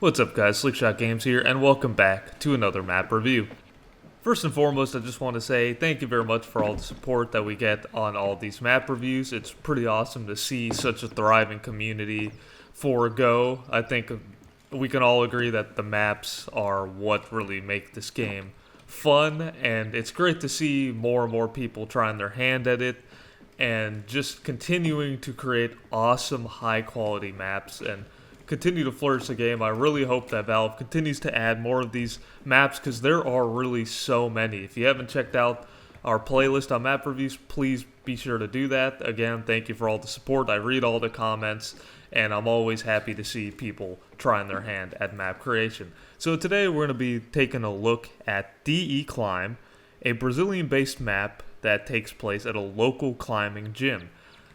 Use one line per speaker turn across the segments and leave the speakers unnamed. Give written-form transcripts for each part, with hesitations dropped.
What's up guys, Slickshot Games here, and welcome back to another map review. First and foremost, I just want to say thank you very much for all the support that we get on all these map reviews. It's pretty awesome to see such a thriving community for Go. I think we can all agree that the maps are what really make this game fun, and it's great to see more and more people trying their hand at it and just continuing to create awesome high quality maps and continue to flourish the game. I really hope that Valve continues to add more of these maps because there are really so many. If you haven't checked out our playlist on map reviews, please be sure to do that. Again, thank you for all the support. I read all the comments, and I'm always happy to see people trying their hand at map creation. So today we're going to be taking a look at DE Climb, a Brazilian-based map that takes place at a local climbing gym.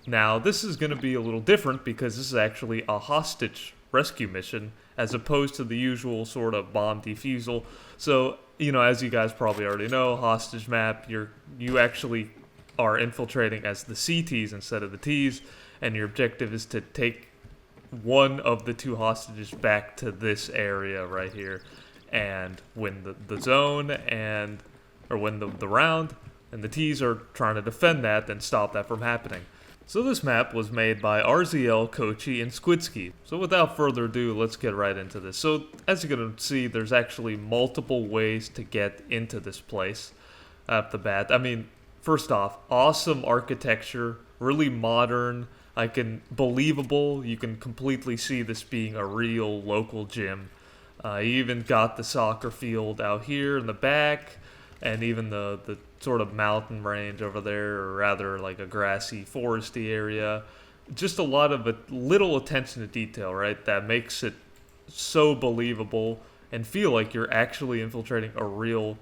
Now, this is going to be a little different because this is actually a hostage rescue mission as opposed to the usual sort of bomb defusal. So, as you guys probably already know, hostage map, you actually are infiltrating as the CTs instead of the Ts, and your objective is to take one of the two hostages back to this area right here and win the zone or win the round, and the Ts are trying to defend that and stop that from happening. So this map was made by RZL, Coachi, and Squidski. So without further ado, let's get right into this. So as you're going to see, there's actually multiple ways to get into this place at the bat. I mean, first off, awesome architecture, really modern, believable. You can completely see this being a real local gym. You even got the soccer field out here in the back, and even the sort of mountain range over there, or rather like a grassy, foresty area. Just a lot of little attention to detail, right? That makes it so believable and feel like you're actually infiltrating a real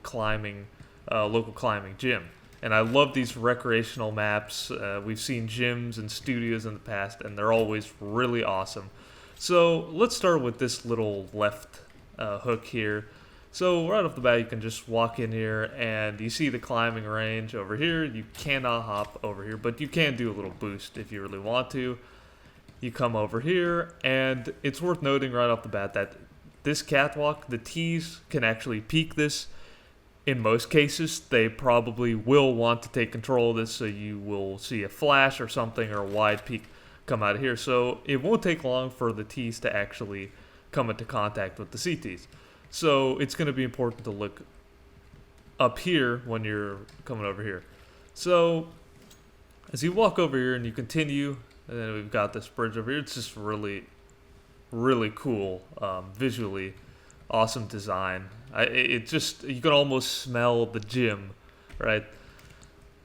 local climbing gym. And I love these recreational maps. We've seen gyms and studios in the past, and they're always really awesome. So let's start with this little left hook here. So right off the bat, you can just walk in here, and you see the climbing range over here. You cannot hop over here, but you can do a little boost if you really want to. You come over here, and it's worth noting right off the bat that this catwalk, the Ts can actually peek this. In most cases, they probably will want to take control of this, so you will see a flash or something, or a wide peak come out of here. So it won't take long for the Ts to actually come into contact with the CTs. So it's going to be important to look up here when you're coming over here. So as you walk over here and you continue, and then we've got this bridge over here. It's just really, really cool visually. Awesome design. You can almost smell the gym, right?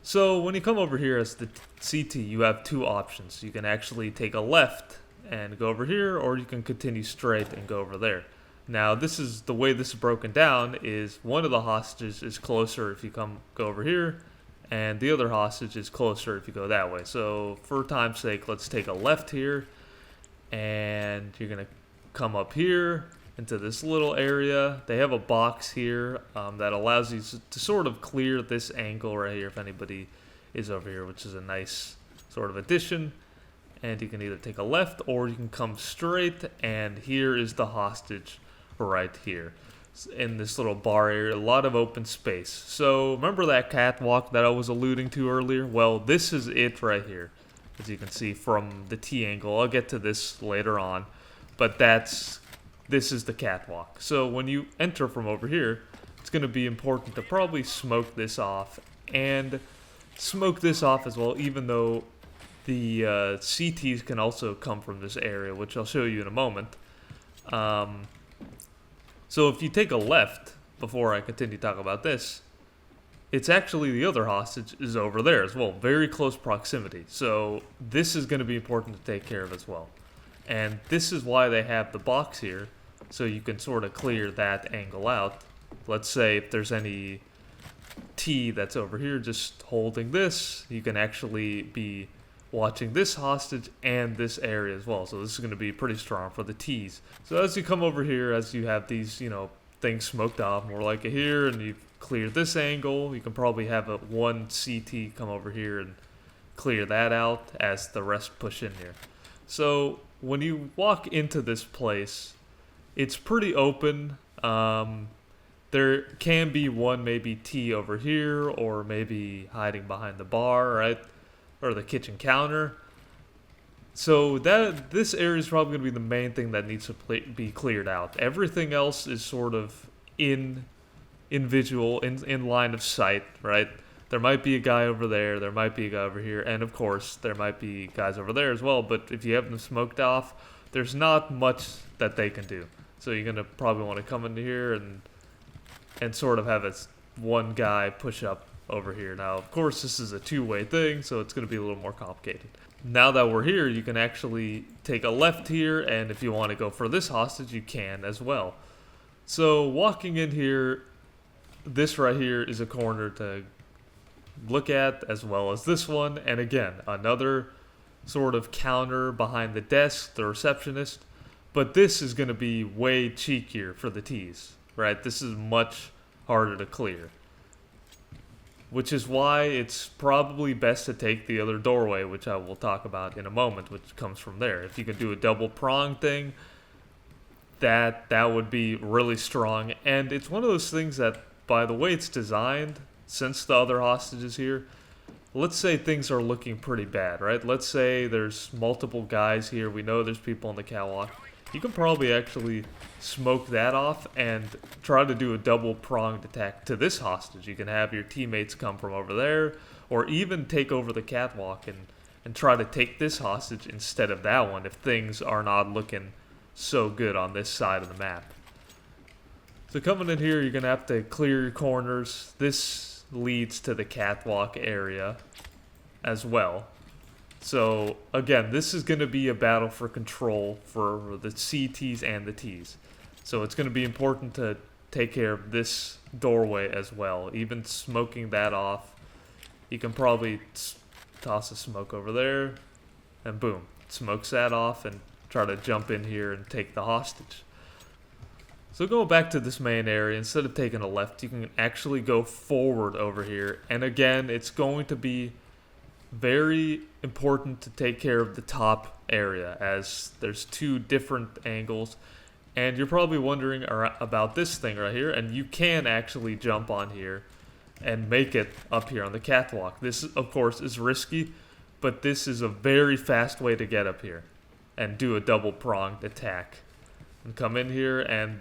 So when you come over here as the CT, you have two options. You can actually take a left and go over here, or you can continue straight and go over there. Now, the way this is broken down is one of the hostages is closer if you go over here, and the other hostage is closer if you go that way. So, for time's sake, let's take a left here, and you're going to come up here into this little area. They have a box here that allows you to sort of clear this angle right here if anybody is over here, which is a nice sort of addition. And you can either take a left or you can come straight, and here is the hostage right here in this little bar area. A lot of open space. So remember that catwalk that I was alluding to earlier? Well, this is it right here, as you can see from the T angle. I'll get to this later on, but this is the catwalk. So when you enter from over here, it's going to be important to probably smoke this off, and smoke this off as well, even though the CTs can also come from this area, which I'll show you in a moment. So if you take a left, before I continue talking about this, it's actually the other hostage is over there as well. Very close proximity. So this is going to be important to take care of as well. And this is why they have the box here, so you can sort of clear that angle out. Let's say if there's any T that's over here just holding this, you can actually be watching this hostage and this area as well. So this is going to be pretty strong for the Ts. So as you come over here, as you have these, things smoked off, more like it here, and you've cleared this angle, you can probably have one CT come over here and clear that out as the rest push in here. So when you walk into this place, it's pretty open. There can be one maybe T over here, or maybe hiding behind the bar, right? Or the kitchen counter. So this area is probably going to be the main thing that needs to be cleared out. Everything else is sort of in visual, in line of sight, right? There might be a guy over there might be a guy over here, and of course there might be guys over there as well, but if you have them smoked off, there's not much that they can do. So you're going to probably want to come into here and sort of have one guy push up over here. Now, of course, this is a two-way thing, so it's going to be a little more complicated. Now that we're here, you can actually take a left here, and if you want to go for this hostage, you can as well. So walking in here, this right here is a corner to look at, as well as this one, and again, another sort of counter behind the desk, the receptionist, but this is going to be way cheekier for the T's, right? This is much harder to clear, which is why it's probably best to take the other doorway, which I will talk about in a moment, which comes from there. If you can do a double prong thing, that would be really strong. And it's one of those things that, by the way it's designed, since the other hostages here, let's say things are looking pretty bad, right? Let's say there's multiple guys here. We know there's people on the catwalk. You can probably actually smoke that off and try to do a double pronged attack to this hostage. You can have your teammates come from over there, or even take over the catwalk and try to take this hostage instead of that one if things are not looking so good on this side of the map. So coming in here, you're going to have to clear your corners. This leads to the catwalk area as well. So again, this is going to be a battle for control for the CTs and the Ts. So it's going to be important to take care of this doorway as well. Even smoking that off, you can probably toss a smoke over there, and boom, smokes that off, and try to jump in here and take the hostage. So going back to this main area, instead of taking a left, you can actually go forward over here. And again, it's going to be very important to take care of the top area, as there's two different angles. And you're probably wondering about this thing right here, and you can actually jump on here and make it up here on the catwalk. This, of course, is risky, but this is a very fast way to get up here and do a double-pronged attack. And come in here, and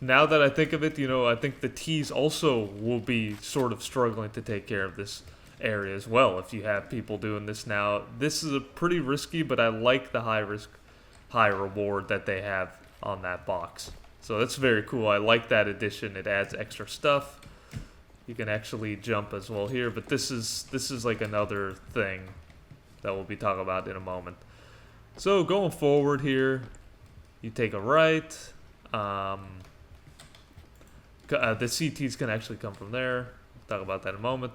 now that I think of it, I think the T's also will be sort of struggling to take care of this area as well. If you have people doing this now, this is a pretty risky, but I like the high risk, high reward that they have on that box. So that's very cool. I like that addition. It adds extra stuff. You can actually jump as well here, but this is like another thing that we'll be talking about in a moment. So going forward here, you take a right. The CTs can actually come from there. We'll talk about that in a moment.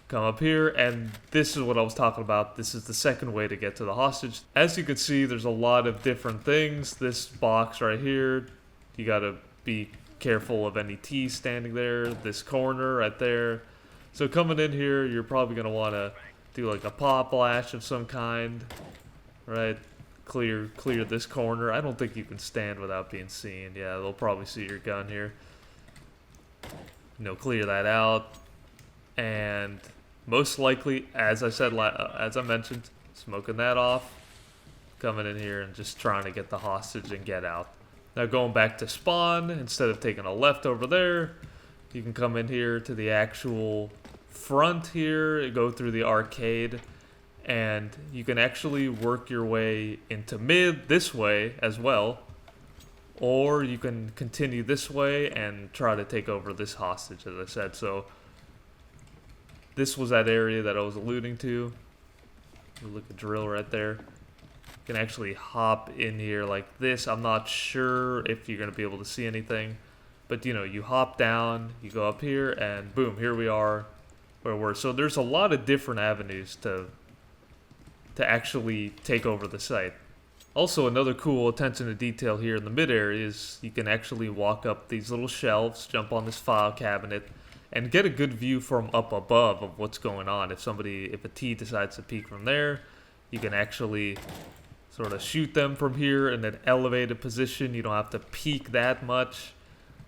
Come up here, and this is what I was talking about. This is the second way to get to the hostage. As you can see, there's a lot of different things. This box right here, you gotta be careful of any T standing there. This corner right there. So coming in here, you're probably gonna want to do like a pop flash of some kind, right? Clear this corner. I don't think you can stand without being seen. Yeah, they'll probably see your gun here. Clear that out, and most likely, as I mentioned, smoking that off, coming in here and just trying to get the hostage and get out. Now going back to spawn, instead of taking a left over there, you can come in here to the actual front here, go through the arcade, and you can actually work your way into mid this way as well, or you can continue this way and try to take over this hostage, as I said. So this was that area that I was alluding to. Look at drill right there. You can actually hop in here like this. I'm not sure if you're going to be able to see anything, but you hop down, you go up here, and boom, here we are where we're. So there's a lot of different avenues to actually take over the site. Also, another cool attention to detail here in the mid area is you can actually walk up these little shelves, jump on this file cabinet, and get a good view from up above of what's going on. If a T decides to peek from there, you can actually sort of shoot them from here in an elevated position. You don't have to peek that much.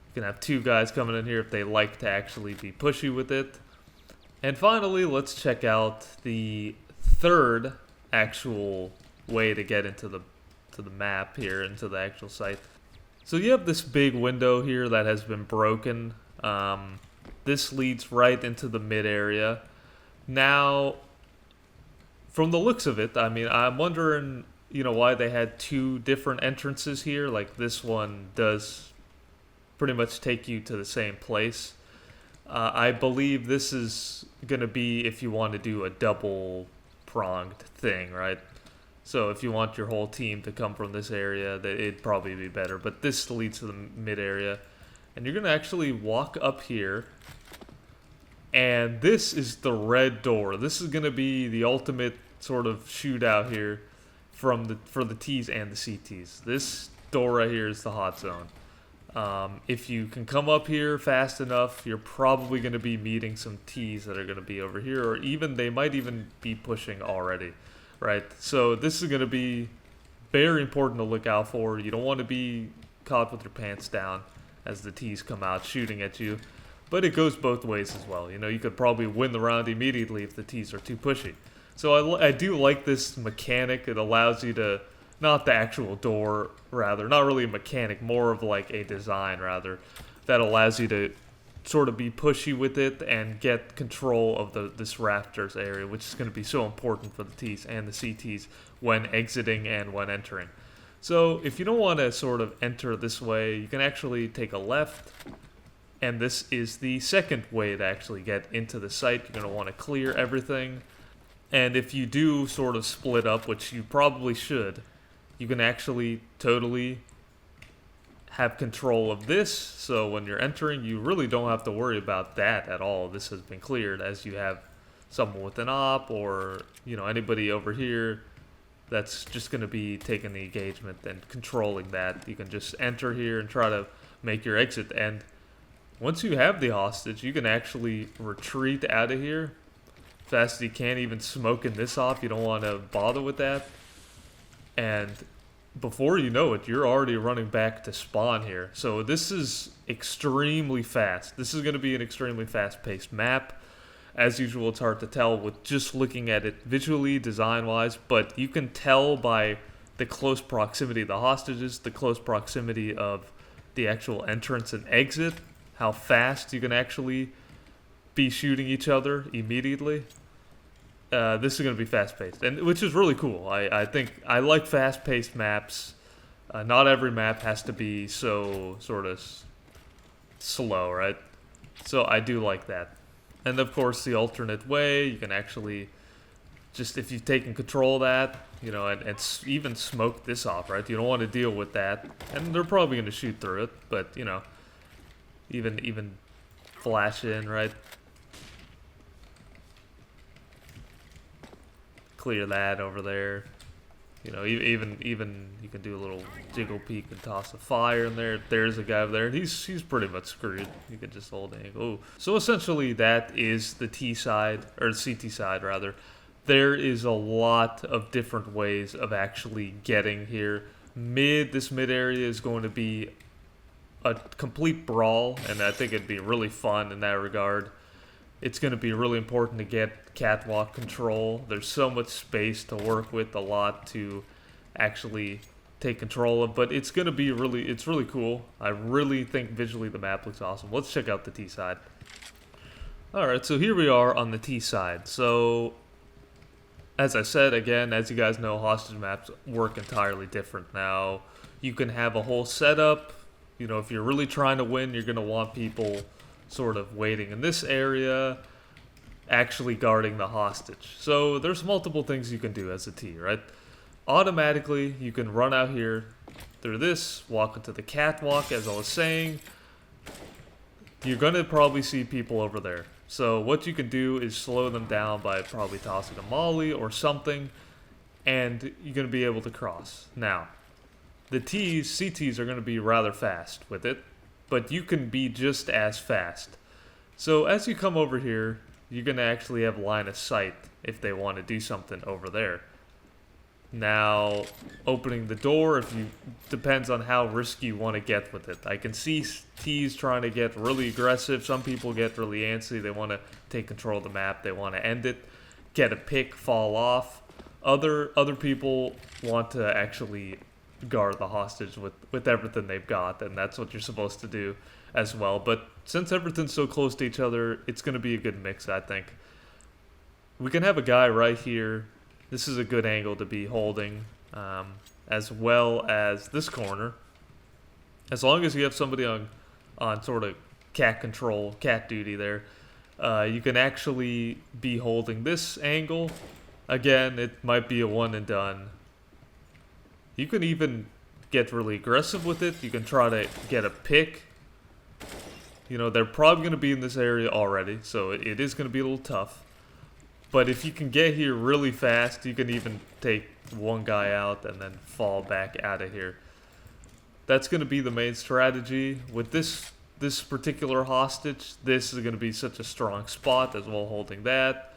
You can have two guys coming in here if they like to actually be pushy with it. And finally, let's check out the third actual way to get into the map here, into the actual site. So you have this big window here that has been broken. This leads right into the mid area. Now, from the looks of it, I mean, I'm wondering, why they had two different entrances here. Like, this one does pretty much take you to the same place. I believe this is going to be if you want to do a double-pronged thing, right? So if you want your whole team to come from this area, it'd probably be better. But this leads to the mid area. And you're going to actually walk up here. And this is the red door. This is going to be the ultimate sort of shootout here for the T's and the CTs. This door right here is the hot zone. If you can come up here fast enough, you're probably going to be meeting some T's that are going to be over here. Or they might even be pushing already. Right, so this is going to be very important to look out for. You don't want to be caught with your pants down as the T's come out shooting at you. But it goes both ways as well. You could probably win the round immediately if the T's are too pushy. So I do like this mechanic. It allows you to, not the actual door, rather, not really a mechanic, more of like a design, rather, that allows you to sort of be pushy with it and get control of this rafters area, which is going to be so important for the T's and the CTs when exiting and when entering. So if you don't want to sort of enter this way, you can actually take a left, and this is the second way to actually get into the site. You're going to want to clear everything, and if you do sort of split up, which you probably should, you can actually totally have control of this, so when you're entering, you really don't have to worry about that at all. This has been cleared, as you have someone with an op or anybody over here that's just going to be taking the engagement and controlling that. You can just enter here and try to make your exit, and once you have the hostage, you can actually retreat out of here fast as you can, even smoking this off. You don't want to bother with that, and before you know it, you're already running back to spawn here. So this is extremely fast. This is going to be an extremely fast-paced map. As usual, it's hard to tell with just looking at it visually, design-wise, but you can tell by the close proximity of the hostages, the close proximity of the actual entrance and exit, how fast you can actually be shooting each other immediately. This is going to be fast-paced, and which is really cool. I think I like fast-paced maps. Not every map has to be so sort of slow, right? So I do like that. And of course, the alternate way, you can actually just, if you've taken control of that, and even smoke this off, right? You don't want to deal with that, and they're probably going to shoot through it, but even flash in, right? Clear that over there. Even you can do a little jiggle peek and toss a fire in there. There's a guy over there. He's pretty much screwed. You can just hold angle. Ooh. So essentially, that is the T side, or the CT side rather. There is a lot of different ways of actually getting here. This mid area is going to be a complete brawl, and I think it'd be really fun in that regard. It's going to be really important to get catwalk control. There's so much space to work with, a lot to actually take control of, but it's going to be it's really cool. I really think visually the map looks awesome. Let's check out the T side. Alright, so here we are on the T side. So, as I said, again, as you guys know, hostage maps work entirely different. Now, you can have a whole setup. If you're really trying to win, you're going to want people sort of waiting in this area, actually guarding the hostage. So there's multiple things you can do as a T, right? Automatically, you can run out here through this, walk into the catwalk, as I was saying. You're going to probably see people over there. So what you can do is slow them down by probably tossing a molly or something, and you're going to be able to cross. Now, the CTs are going to be rather fast with it, but you can be just as fast. So as you come over here, you're going to actually have line of sight if they want to do something over there. Now, opening the door, depends on how risky you want to get with it. I can see T's trying to get really aggressive. Some people get really antsy. They want to take control of the map. They want to end it, get a pick, fall off. Other people want to actually guard the hostage with everything they've got, and that's what you're supposed to do as well. But since everything's so close to each other, it's going to be a good mix, I think. We can have a guy right here. This is a good angle to be holding, as well as this corner. As long as you have somebody on sort of cat control, cat duty there, you can actually be holding this angle. Again, it might be a one and done. You can even get really aggressive with it. You can try to get a pick. You know, they're probably going to be in this area already, so it is going to be a little tough. But if you can get here really fast, you can even take one guy out and then fall back out of here. That's going to be the main strategy. With this particular hostage, this is going to be such a strong spot as well, holding that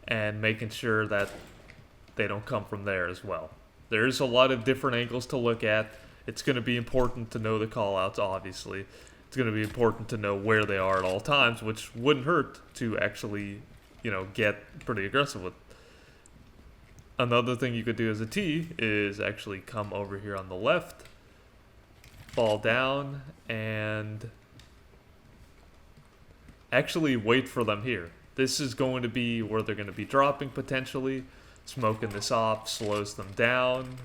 and making sure that they don't come from there as well. There's a lot of different angles to look at. It's going to be important to know the callouts, obviously. It's going to be important to know where they are at all times, which wouldn't hurt to actually, you know, get pretty aggressive with. Another thing you could do as a T is actually come over here on the left, fall down, and actually wait for them here. This is going to be where they're going to be dropping potentially. Smoking this off slows them down.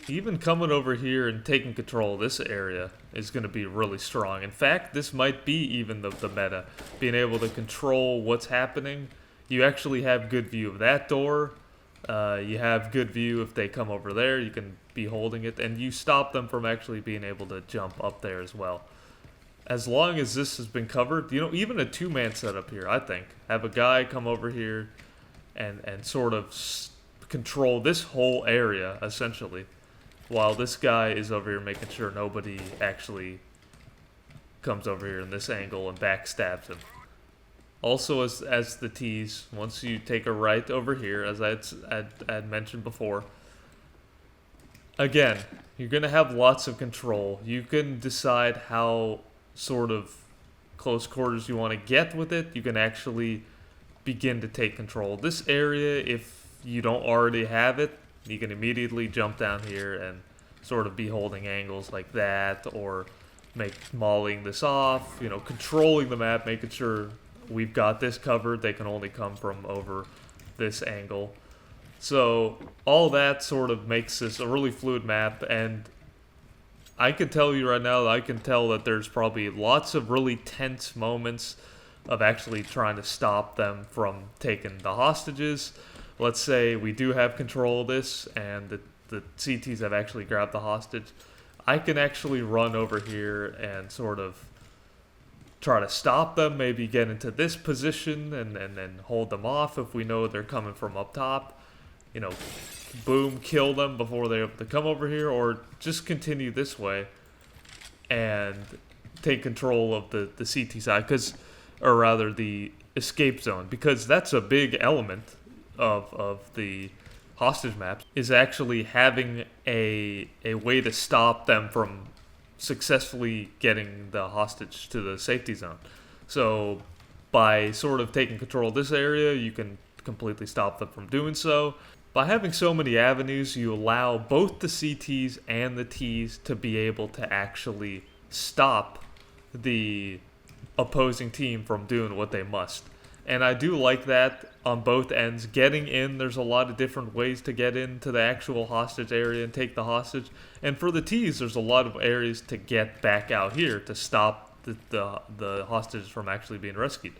Even coming over here and taking control of this area is going to be really strong. In fact, this might be even the meta. Being able to control what's happening. You actually have good view of that door. You have good view if they come over there. You can be holding it. And you stop them from actually being able to jump up there as well. As long as this has been covered, you know, even a two-man setup here, I think. Have a guy come over here and sort of control this whole area, essentially. While this guy is over here making sure nobody actually comes over here in this angle and backstabs him. Also, as the T's, once you take a right over here, as I had mentioned before, again, you're going to have lots of control. You can decide how sort of close quarters you want to get with it. You can actually begin to take control of this area. If you don't already have it, you can immediately jump down here and sort of be holding angles like that, or mauling this off, you know, controlling the map, making sure we've got this covered. They can only come from over this angle. So all that sort of makes this a really fluid map, and I can tell you right now that I can tell that there's probably lots of really tense moments of actually trying to stop them from taking the hostages. Let's say we do have control of this and the CTs have actually grabbed the hostage. I can actually run over here and sort of try to stop them, maybe get into this position and then hold them off if we know they're coming from up top. You know, boom, kill them before they're able to come over here, or just continue this way and take control of the CT side, or rather the escape zone, because that's a big element of the hostage maps, is actually having a way to stop them from successfully getting the hostage to the safety zone. So by sort of taking control of this area, you can completely stop them from doing so. By having so many avenues, you allow both the CTs and the Ts to be able to actually stop the opposing team from doing what they must. And I do like that on both ends. Getting in, there's a lot of different ways to get into the actual hostage area and take the hostage. And for the Ts, there's a lot of areas to get back out here to stop the hostages from actually being rescued.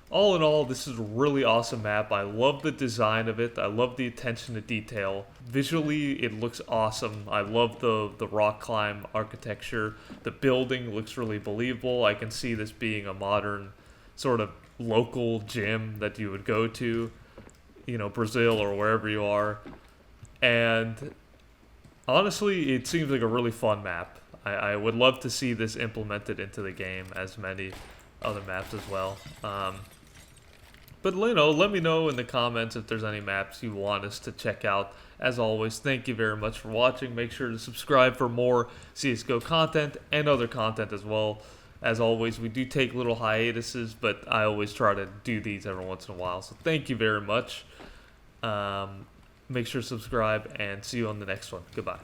All in all, this is a really awesome map. I love the design of it. I love the attention to detail. Visually, it looks awesome. I love the rock climb architecture. The building looks really believable. I can see this being a modern sort of local gym that you would go to, you know, Brazil or wherever you are. And honestly, it seems like a really fun map. I would love to see this implemented into the game, as many other maps as well. But, let me know in the comments if there's any maps you want us to check out. As always, thank you very much for watching. Make sure to subscribe for more CSGO content and other content as well. As always, we do take little hiatuses, but I always try to do these every once in a while. So thank you very much. Make sure to subscribe, and see you on the next one. Goodbye.